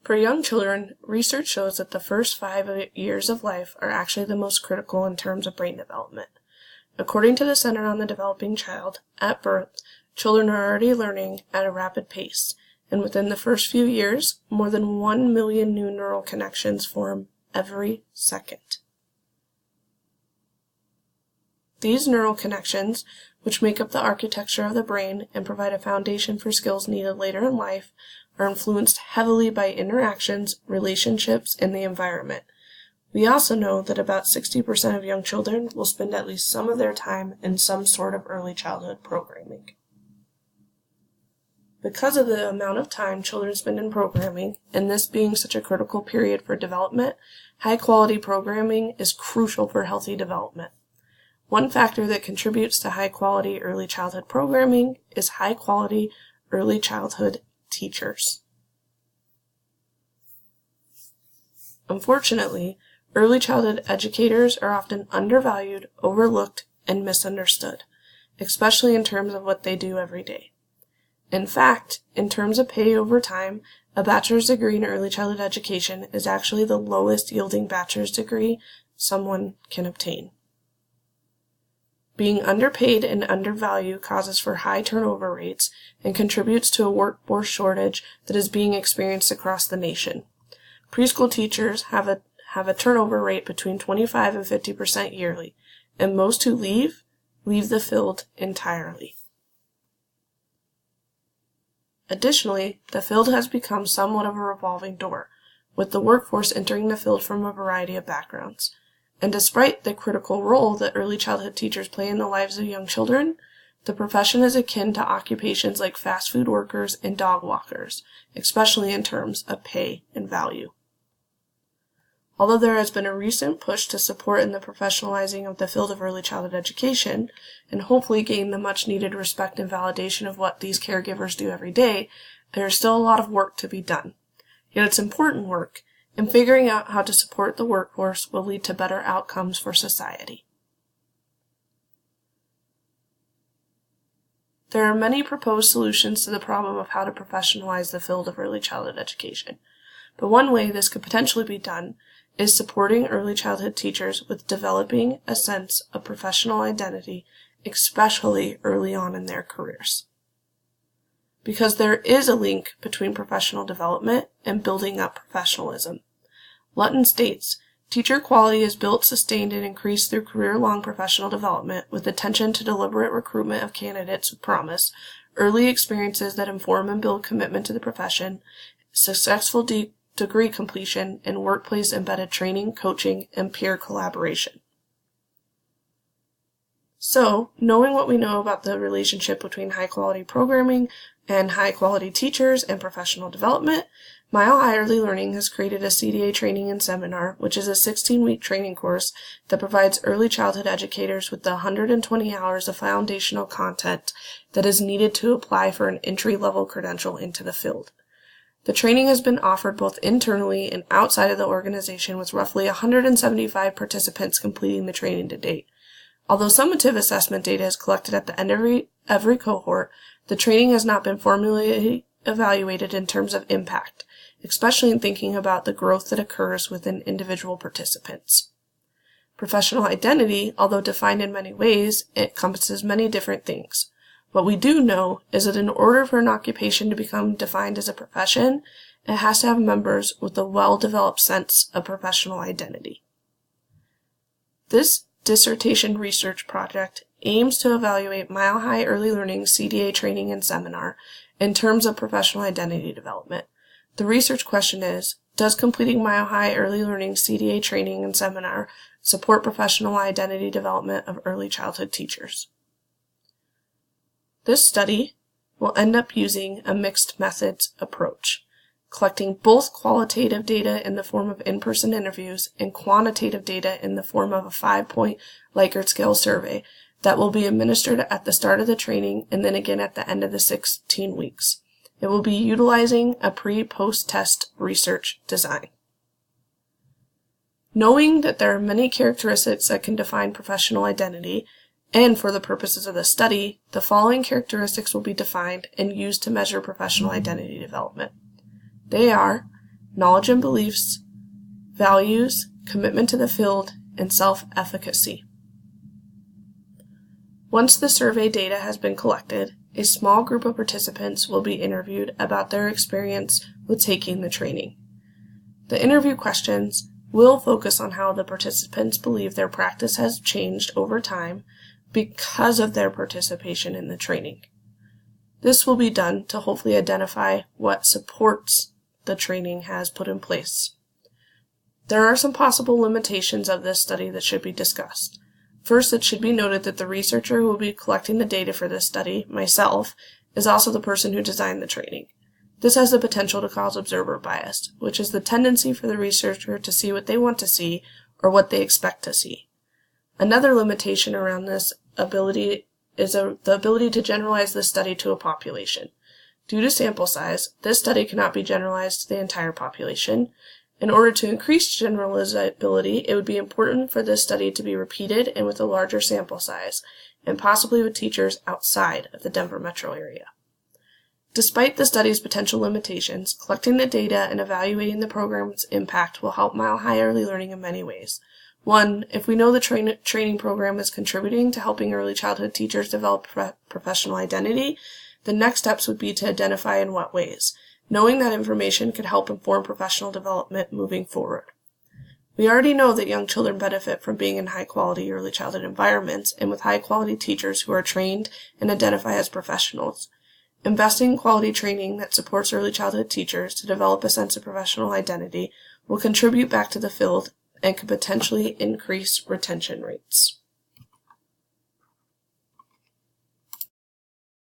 For young children, research shows that the first 5 years of life are actually the most critical in terms of brain development. According to the Center on the Developing Child, at birth, children are already learning at a rapid pace, and within the first few years, more than 1 million new neural connections form every second. These neural connections, which make up the architecture of the brain and provide a foundation for skills needed later in life, are influenced heavily by interactions, relationships, and the environment. We also know that about 60% of young children will spend at least some of their time in some sort of early childhood programming. Because of the amount of time children spend in programming, and this being such a critical period for development, high-quality programming is crucial for healthy development. One factor that contributes to high-quality early childhood programming is high-quality early childhood teachers. Unfortunately, early childhood educators are often undervalued, overlooked, and misunderstood, especially in terms of what they do every day. In fact, in terms of pay over time, a bachelor's degree in early childhood education is actually the lowest yielding bachelor's degree someone can obtain. Being underpaid and undervalued causes for high turnover rates and contributes to a workforce shortage that is being experienced across the nation. Preschool teachers have a turnover rate between 25 and 50% yearly, and most who leave the field entirely. Additionally, the field has become somewhat of a revolving door, with the workforce entering the field from a variety of backgrounds. And despite the critical role that early childhood teachers play in the lives of young children, the profession is akin to occupations like fast food workers and dog walkers, especially in terms of pay and value. Although there has been a recent push to support in the professionalizing of the field of early childhood education, and hopefully gain the much-needed respect and validation of what these caregivers do every day, there is still a lot of work to be done. Yet it's important work, and figuring out how to support the workforce will lead to better outcomes for society. There are many proposed solutions to the problem of how to professionalize the field of early childhood education, but one way this could potentially be done is supporting early childhood teachers with developing a sense of professional identity, especially early on in their careers. Because there is a link between professional development and building up professionalism. Lutton states, teacher quality is built, sustained, and increased through career-long professional development with attention to deliberate recruitment of candidates with promise, early experiences that inform and build commitment to the profession, successful degree completion, and workplace-embedded training, coaching, and peer collaboration. So, knowing what we know about the relationship between high-quality programming and high-quality teachers and professional development, Mile High Early Learning has created a CDA training and seminar, which is a 16-week training course that provides early childhood educators with the 120 hours of foundational content that is needed to apply for an entry-level credential into the field. The training has been offered both internally and outside of the organization, with roughly 175 participants completing the training to date. Although summative assessment data is collected at the end of every cohort, the training has not been formally evaluated in terms of impact, especially in thinking about the growth that occurs within individual participants. Professional identity, although defined in many ways, encompasses many different things. What we do know is that in order for an occupation to become defined as a profession, it has to have members with a well-developed sense of professional identity. This dissertation research project aims to evaluate Mile High Early Learning CDA training and seminar in terms of professional identity development. The research question is, does completing Mile High Early Learning CDA training and seminar support professional identity development of early childhood teachers? This study will end up using a mixed methods approach, collecting both qualitative data in the form of in-person interviews and quantitative data in the form of a 5-point Likert scale survey that will be administered at the start of the training and then again at the end of the 16 weeks. It will be utilizing a pre-post test research design. Knowing that there are many characteristics that can define professional identity, and for the purposes of the study, the following characteristics will be defined and used to measure professional identity development. They are knowledge and beliefs, values, commitment to the field, and self-efficacy. Once the survey data has been collected, a small group of participants will be interviewed about their experience with taking the training. The interview questions will focus on how the participants believe their practice has changed over time because of their participation in the training. This will be done to hopefully identify what supports the training has put in place. There are some possible limitations of this study that should be discussed. First, it should be noted that the researcher who will be collecting the data for this study, myself, is also the person who designed the training. This has the potential to cause observer bias, which is the tendency for the researcher to see what they want to see or what they expect to see. Another limitation around this ability is the ability to generalize this study to a population. Due to sample size, this study cannot be generalized to the entire population. In order to increase generalizability, it would be important for this study to be repeated and with a larger sample size, and possibly with teachers outside of the Denver metro area. Despite the study's potential limitations, collecting the data and evaluating the program's impact will help Mile High Early Learning in many ways. One, if we know the training program is contributing to helping early childhood teachers develop professional identity, the next steps would be to identify in what ways. Knowing that information could help inform professional development moving forward. We already know that young children benefit from being in high-quality early childhood environments and with high-quality teachers who are trained and identify as professionals. Investing in quality training that supports early childhood teachers to develop a sense of professional identity will contribute back to the field and could potentially increase retention rates.